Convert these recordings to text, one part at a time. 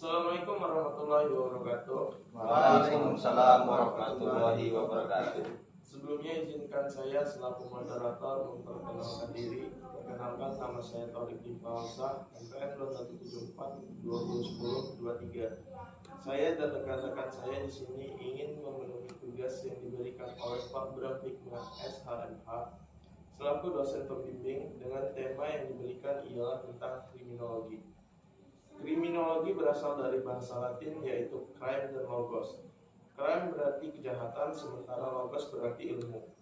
Assalamualaikum warahmatullahi wabarakatuh. Waalaikumsalam warahmatullahi wabarakatuh. Sebelumnya izinkan saya selaku moderator memperkenalkan diri. Perkenalkan, nama saya Taufiq Difausa, MPN 2174-2010-23. Saya dan rekan-rekan saya di sini ingin memenuhi tugas yang diberikan oleh Pak Bram Hikmah SHMH selaku dosen pembimbing dengan tema yang diberikan ialah tentang kriminologi. Kriminologi berasal dari bahasa Latin yaitu crime dan logos. Crime berarti kejahatan, sementara logos berarti ilmu.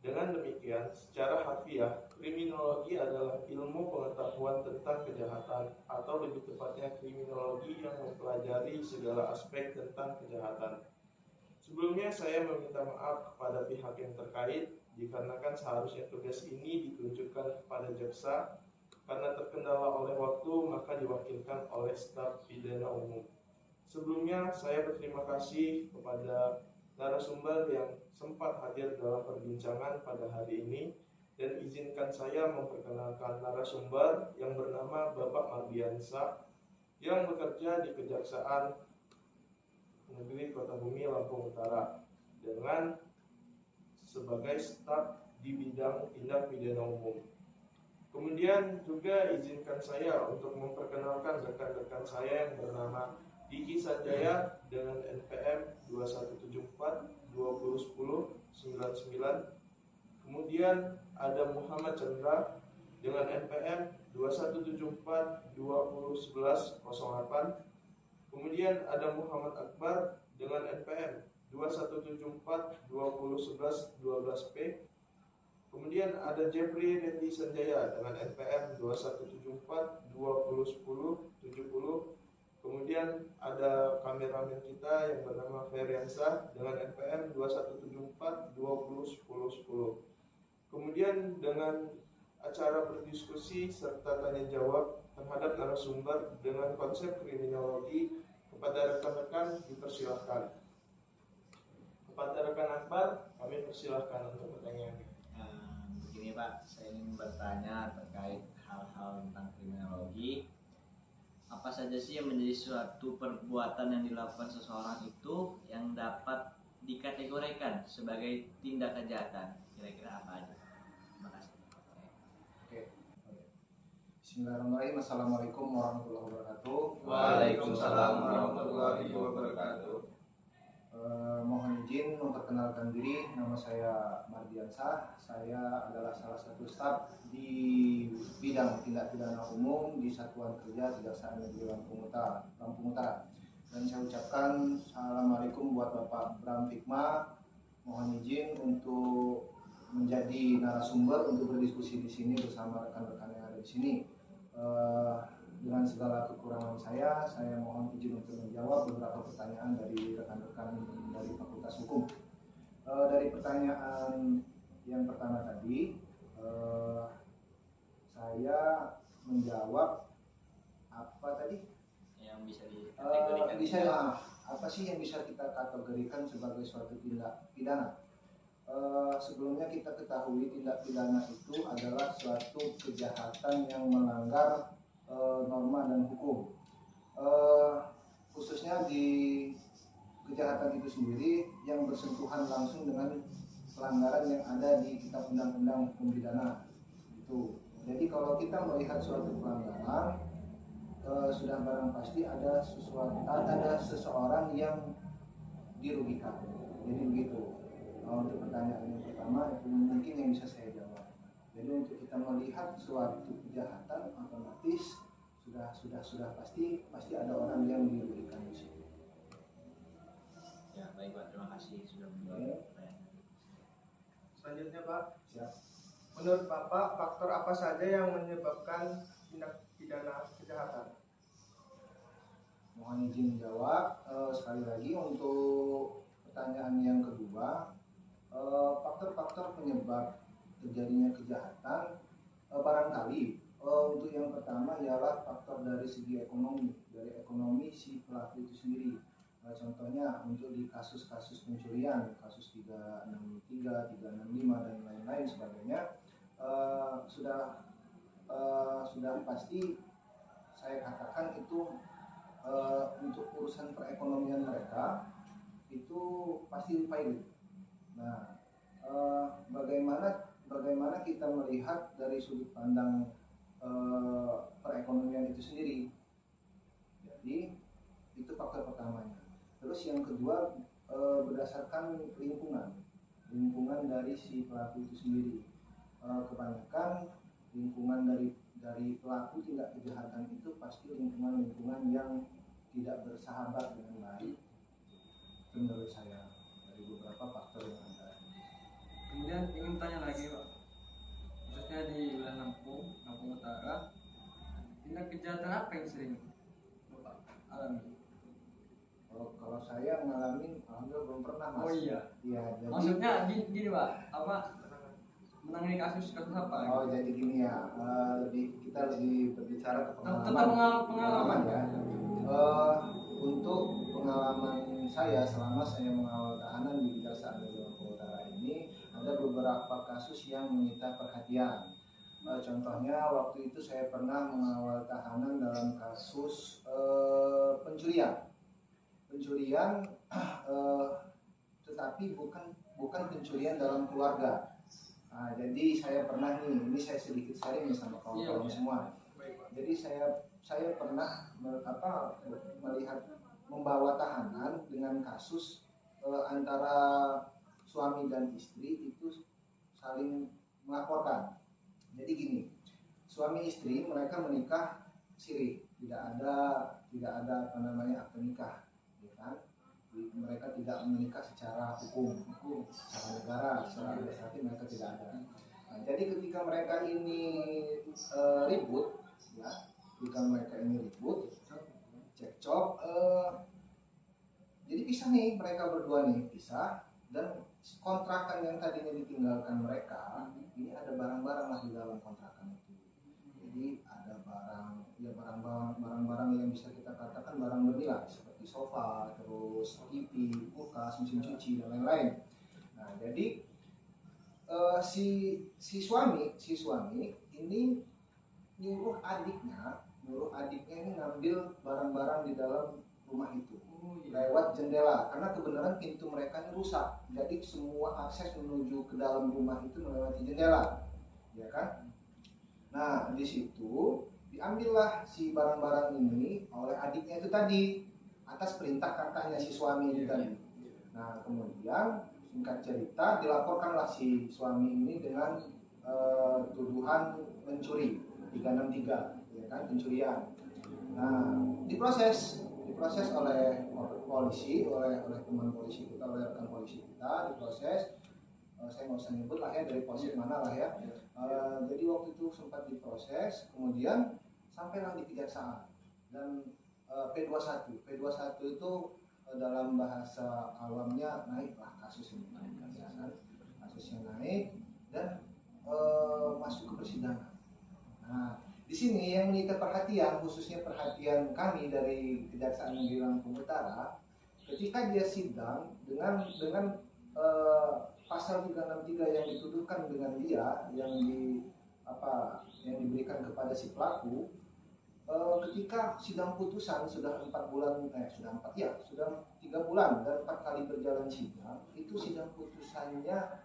Dengan demikian, secara harfiah, kriminologi adalah ilmu pengetahuan tentang kejahatan, atau lebih tepatnya kriminologi yang mempelajari segala aspek tentang kejahatan. Sebelumnya saya meminta maaf kepada pihak yang terkait, dikarenakan seharusnya tugas ini ditunjukkan kepada jaksa. Karena terkendala oleh waktu, maka diwakilkan oleh staf pidana umum. Sebelumnya saya berterima kasih kepada narasumber yang sempat hadir dalam perbincangan pada hari ini, dan izinkan saya memperkenalkan narasumber yang bernama Bapak Mardiansa yang bekerja di Kejaksaan Negeri Kota Bumi Lampung Utara dengan sebagai staf di bidang tindak pidana umum. Kemudian juga izinkan saya untuk memperkenalkan rekan-rekan saya yang bernama Diki Sanjaya dengan NPM 2174-2010-99. Kemudian ada Muhammad Chandra dengan NPM 2174-2011-08. Kemudian ada Muhammad Akbar dengan NPM 2174-2011-12P. Kemudian ada Jeffrey Randy Sanjaya dengan NPM 2174-2010-70. Kemudian ada kameramen kita yang bernama Feriansa dengan NPM 2174-2010-10. Kemudian dengan acara berdiskusi serta tanya jawab terhadap narasumber dengan konsep kriminologi, kepada rekan-rekan dipersilahkan. Kepada rekan Akbar, kami persilahkan untuk bertanya. Begini Pak, saya ingin bertanya terkait hal-hal tentang kriminologi. Apa saja sih yang menjadi suatu perbuatan yang dilakukan seseorang itu yang dapat dikategorikan sebagai tindak kejahatan? Kira-kira apa aja? Terima kasih. Oke. Bismillahirrahmanirrahim. Assalamualaikum warahmatullahi wabarakatuh. Waalaikumsalam warahmatullahi wabarakatuh. Mohon izin memperkenalkan diri, nama saya Mardiansa. Saya adalah salah satu staf di bidang tindak pidana umum di Satuan Kerja Kejaksaan Negeri Lampung Utara. Dan saya ucapkan assalamualaikum buat Bapak Bram Hikmah. Mohon izin untuk menjadi narasumber untuk berdiskusi di sini bersama rekan-rekan yang ada di sini. Dengan segala kekurangan saya mohon izin untuk menjawab beberapa pertanyaan dari rekan-rekan dari Fakultas Hukum. Dari pertanyaan yang pertama tadi, saya menjawab apa tadi? Yang bisa dikategorikan apa sih yang bisa kita kategorikan sebagai suatu tindak pidana? Sebelumnya kita ketahui tindak pidana itu adalah suatu kejahatan yang melanggar norma dan hukum. Khususnya di kejahatan itu sendiri yang bersentuhan langsung dengan pelanggaran yang ada di Kitab Undang-Undang Hukum Pidana. Itu. Jadi kalau kita melihat suatu pelanggaran, sudah barang pasti ada seseorang yang dirugikan. Jadi begitu. Untuk pertanyaan yang pertama itu mungkin yang bisa saya jawab. Jadi untuk kita melihat suatu kejahatan, otomatis sudah pasti ada orang yang dirugikan di situ. Ya, baik Pak, terima kasih sudah menjawab pertanyaan. Selanjutnya Pak, Siap. menurut Bapak faktor apa saja yang menyebabkan tindak pidana kejahatan? Mohon izin jawab. Sekali lagi untuk pertanyaan yang kedua, faktor-faktor penyebab terjadinya kejahatan barangkali untuk yang pertama ialah faktor dari segi ekonomi si pelaku itu sendiri. Contohnya untuk di kasus-kasus pencurian, kasus 363, 365 dan lain-lain sebagainya, sudah pasti saya katakan itu untuk urusan perekonomian mereka itu pasti pilot. Nah, bagaimana kita melihat dari sudut pandang perekonomian itu sendiri. Jadi itu faktor pertamanya. Terus yang kedua berdasarkan lingkungan dari si pelaku itu sendiri. Kebanyakan lingkungan dari pelaku tindak kejahatan itu pasti lingkungan yang tidak bersahabat dengan baik. Itu menurut saya dari beberapa faktor yang ada. Kemudian ingin tanya lagi Pak, khususnya di wilayah Lampung Utara, tindak kejahatan apa yang sering Bapak alami? Kalau saya mengalami, alhamdulillah belum pernah mas. Oh iya. Iya. Jadi, Maksudnya gini Pak, apa menangani kasus apa? Oh jadi gini ya, kita lebih berbicara ke Tentang pengalaman ya. Untuk pengalaman saya selama saya mengawal tahanan di Kejaksaan Negeri Lampung Utara ini, ada beberapa kasus yang menyita perhatian. Contohnya waktu itu saya pernah mengawal tahanan dalam kasus pencurian, tetapi bukan pencurian dalam keluarga. Nah, jadi saya pernah ini saya sedikit sharing sama kawan-kawan semua. Jadi saya pernah melihat membawa tahanan dengan kasus antara suami dan istri itu saling melaporkan. Jadi gini, suami istri mereka menikah siri, tidak ada akte nikah, ya kan? Mereka tidak menikah secara hukum, secara negara, secara administratif mereka tidak ada. Nah, jadi ketika mereka ini ribut, cekcok, jadi pisah nih mereka berdua nih pisah, dan kontrakan yang tadinya ditinggalkan mereka, ini ada barang-barang lah di dalam kontrakan itu. Jadi ada barang-barang yang bisa kita katakan barang bernilai seperti sofa, terus TV, kulkas, mesin cuci dan lain-lain. Nah, jadi si suami ini nyuruh adiknya ini ngambil barang-barang di dalam rumah itu lewat jendela, karena kebenaran pintu mereka ini rusak. Jadi semua akses menuju ke dalam rumah itu melewati jendela, ya kan? Nah, di situ diambillah si barang-barang ini oleh adiknya itu tadi atas perintah kakaknya si suami ini tadi. Nah, kemudian singkat cerita dilaporkanlah si suami ini dengan tuduhan mencuri 363, ya kan, pencurian. Nah, diproses oleh polisi, oleh teman polisi kita, oleh rekan polisi kita, diproses. Saya nggak usah nyebut lah ya dari polisi mana lah ya. Jadi waktu itu sempat diproses, kemudian sampailah di kejaksaan dan P21 itu dalam bahasa awamnya naiklah kasus ini, kasusnya naik dan masuk ke persidangan. Nah, di sini yang menyita perhatian, khususnya perhatian kami dari Kejaksaan Negeri Lampung Utara, ketika dia sidang dengan pasal 363 yang dituduhkan dengan dia, yang diberikan kepada si pelaku, ketika sidang putusan sudah 3 bulan dan 4 kali berjalan sidang, itu sidang putusannya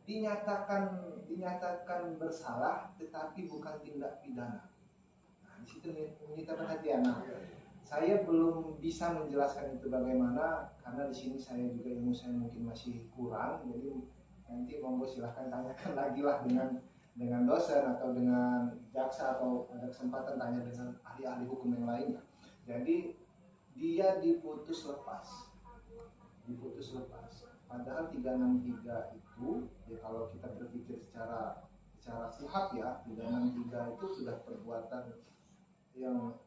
dinyatakan bersalah tetapi bukan tindak pidana. Nah, di situ menyita perhatian. Nah, saya belum bisa menjelaskan itu bagaimana karena di sini saya juga ilmu saya mungkin masih kurang. Jadi nanti monggo silahkan tanyakan lagi lah dengan dosen atau dengan jaksa, atau ada kesempatan tanya dengan ahli-ahli hukum yang lainnya. Jadi dia diputus lepas. Padahal 363 itu ya, kalau kita berpikir secara kuhab ya, 363 itu sudah perbuatan yang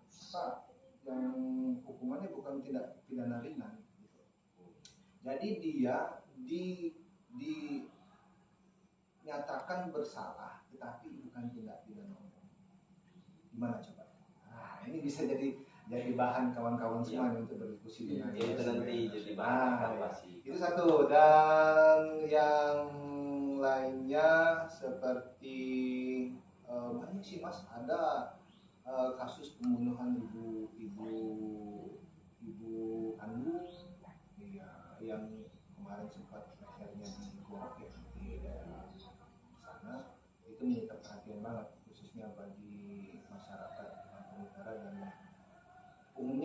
hukumannya bukan tidak pidana ringan. Jadi dia dinyatakan bersalah tetapi bukan tindak pidana umum. Gimana coba? Nah, ini bisa jadi bahan kawan-kawan semua untuk berdiskusi dengan itu nanti jadi bahan evaluasi. Itu satu. Dan yang lainnya seperti banyak sih mas, ada kasus pembunuhan ibu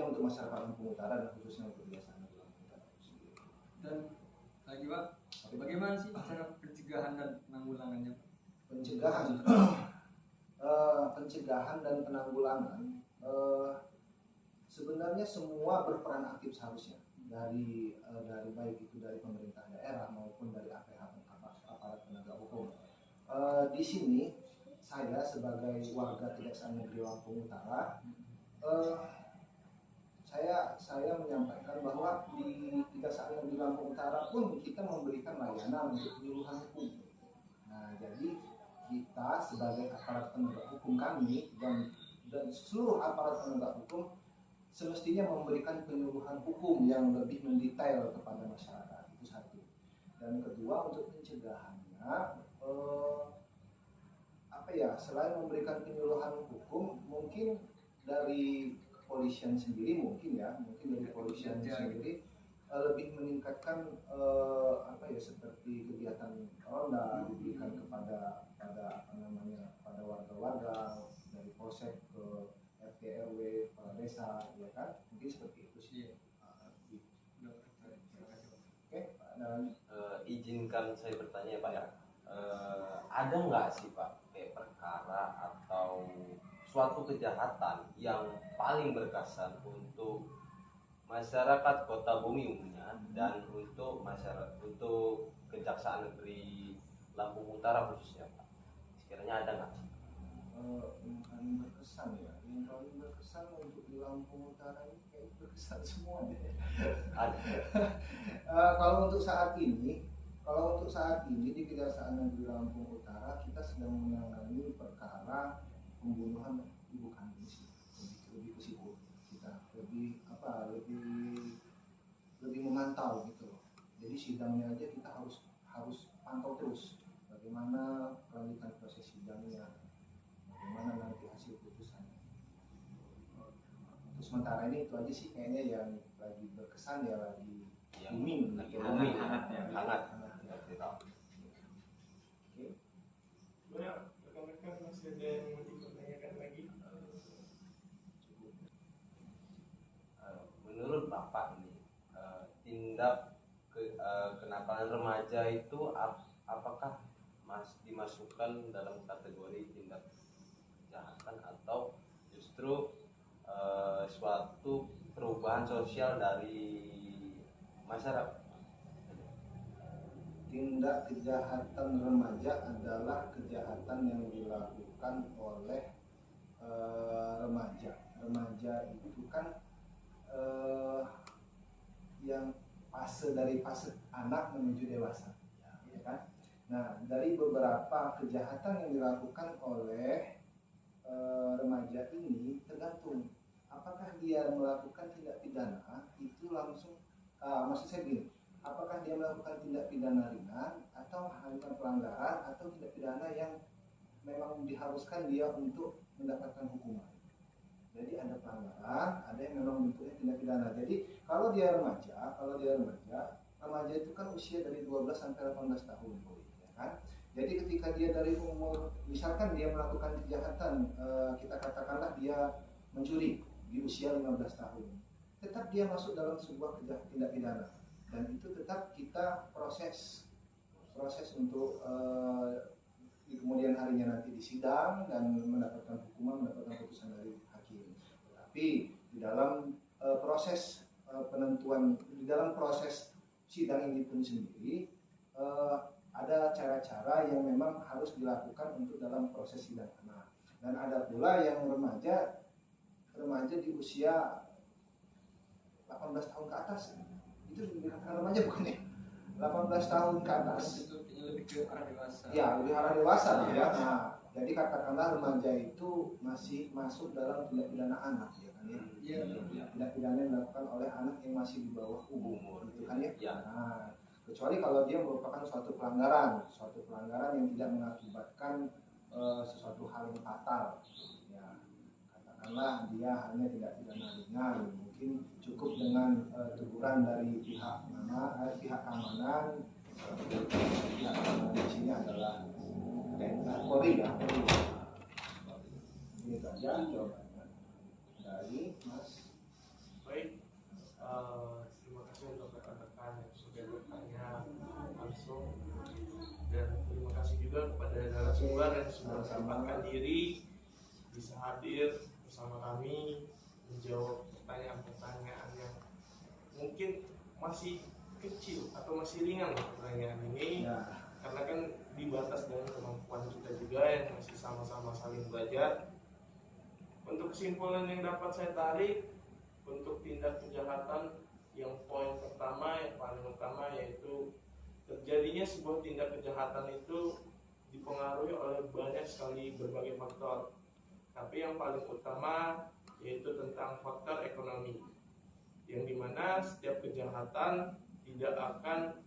khususnya untuk masyarakat Lampung Utara dan khususnya untuk kebiasaan di Lampung Utara itu sendiri. Dan lagi Pak, bagaimana sih cara pencegahan dan penanggulangannya Pak? Pencegahan pencegahan dan penanggulangan sebenarnya semua berperan aktif seharusnya dari baik itu dari pemerintah daerah maupun dari aparat penegak hukum. Di sini saya sebagai warga Kejaksaan Negeri Lampung Utara, saya menyampaikan bahwa di Kejaksaan Negeri Lampung Utara pun kita memberikan layanan untuk penyuluhan hukum. Nah, jadi kita sebagai aparat penegak hukum kami dan seluruh aparat penegak hukum semestinya memberikan penyuluhan hukum yang lebih mendetail kepada masyarakat, itu satu. Dan kedua, untuk pencegahannya, selain memberikan penyuluhan hukum, mungkin dari kepolisian sendiri mungkin dari kepolisian sendiri lebih meningkatkan seperti kegiatan ronda diberikan kepada pada warga-warga dari polsek ke RT RW kepala desa, ya kan, mungkin seperti itu sih. Oke, dan izinkan saya bertanya Pak ya, ada nggak sih Pak kayak perkara atau suatu kejahatan yang paling berkesan untuk masyarakat Kota Bumi umumnya dan untuk Kejaksaan Negeri Lampung Utara khususnya Pak? Sekiranya ada nggak sih? Yang paling berkesan ya, yang paling berkesan untuk di Lampung Utara ini kayak berkesan semua deh. Ada. Kalau untuk saat ini di Kejaksaan Negeri Lampung Utara kita sedang menangani perkara pembunuhan ibu kandung sih, lebih ke situ kita lebih memantau gitu loh. Jadi sidangnya aja kita harus pantau terus bagaimana kelanjutan proses sidangnya, bagaimana nanti hasil putusannya. Untuk sementara ini itu aja sih kayaknya yang lagi berkesan ya, lagi booming, lagi hangat ya. hangat. Oke. Banyak rekan-rekan masih ada yang mau dipertanyakan lagi? Menurut Bapak ini tindak kenakalan remaja itu apakah dimasukkan dalam kategori tindak kejahatan atau justru suatu perubahan sosial dari masyarakat? Tindak kejahatan remaja adalah kejahatan yang dilakukan oleh remaja. Remaja itu kan yang dari fase anak menuju dewasa, ya kan? Nah, dari beberapa kejahatan yang dilakukan oleh remaja ini tergantung apakah dia melakukan tindak pidana itu langsung, maksud saya begini, apakah dia melakukan tindak pidana ringan atau hanya pelanggaran atau tindak pidana yang memang diharuskan dia untuk mendapatkan hukuman. Jadi ada pelanggaran, ada yang memang bentuknya tindak pidana. Jadi kalau dia remaja itu kan usia dari 12 sampai 18 tahun, ya kan? Jadi ketika dia dari umur, misalkan dia melakukan kejahatan, kita katakanlah dia mencuri di usia 15 tahun, tetap dia masuk dalam sebuah tindak pidana. Dan itu tetap kita proses untuk di kemudian harinya nanti disidang dan mendapatkan hukuman, mendapatkan putusan dari hakim. Tapi di dalam proses penentuan, di dalam proses sidang ini pun sendiri ada cara-cara yang memang harus dilakukan untuk dalam proses sidang anak. Dan ada pula yang remaja di usia 18 tahun ke atas. Itu dikatakan remaja bukan ya? 18 tahun ke atas. Itu lebih ke arah dewasa. Ya, lebih arah dewasa ya. Nah, jadi katakanlah remaja itu masih masuk dalam tindak pidana anak, ya kan ya? Iya. Tindak pidana yang dilakukan oleh anak yang masih di bawah umur, gitu kan ya? Ya. Nah, kecuali kalau dia merupakan suatu pelanggaran yang tidak mengakibatkan sesuatu hal yang fatal. Ya, katakanlah dia hanya tidak pidana ringan, mungkin cukup dengan teguran dari pihak keamanan. Pihak keamanan di sini adalah Polri ya. Ini saja jawabannya dari Mas juga kepada narasumber yang sudah menyempatkan diri bisa hadir bersama kami menjawab pertanyaan-pertanyaan yang mungkin masih kecil atau masih ringan lah pertanyaan ini karena kan dibatas dengan kemampuan kita juga yang masih sama-sama saling belajar. Untuk kesimpulan yang dapat saya tarik untuk tindak kejahatan, yang poin pertama yang paling utama yaitu terjadinya sebuah tindak kejahatan itu dipengaruhi oleh banyak sekali berbagai faktor, tapi yang paling utama yaitu tentang faktor ekonomi, yang dimana setiap kejahatan tidak akan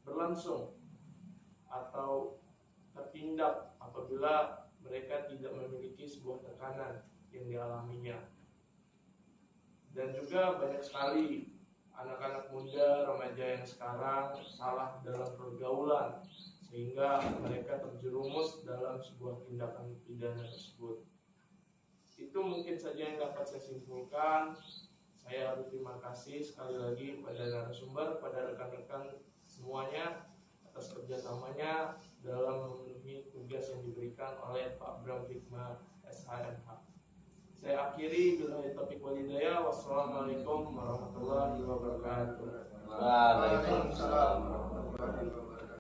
berlangsung atau tertindak apabila mereka tidak memiliki sebuah tekanan yang dialaminya. Dan juga banyak sekali anak-anak muda, remaja yang sekarang salah dalam pergaulan sehingga mereka terjerumus dalam sebuah tindakan pidana tersebut. Itu mungkin saja yang dapat saya simpulkan. Saya berterima kasih sekali lagi pada narasumber, pada rekan-rekan semuanya atas kerjasamanya dalam memenuhi tugas yang diberikan oleh Pak Bram Hikmah SHMH. Saya akhiri billahi taufiq wal hidayah. Wassalamualaikum warahmatullahi wabarakatuh. Waalaikumsalam warahmatullahi wabarakatuh.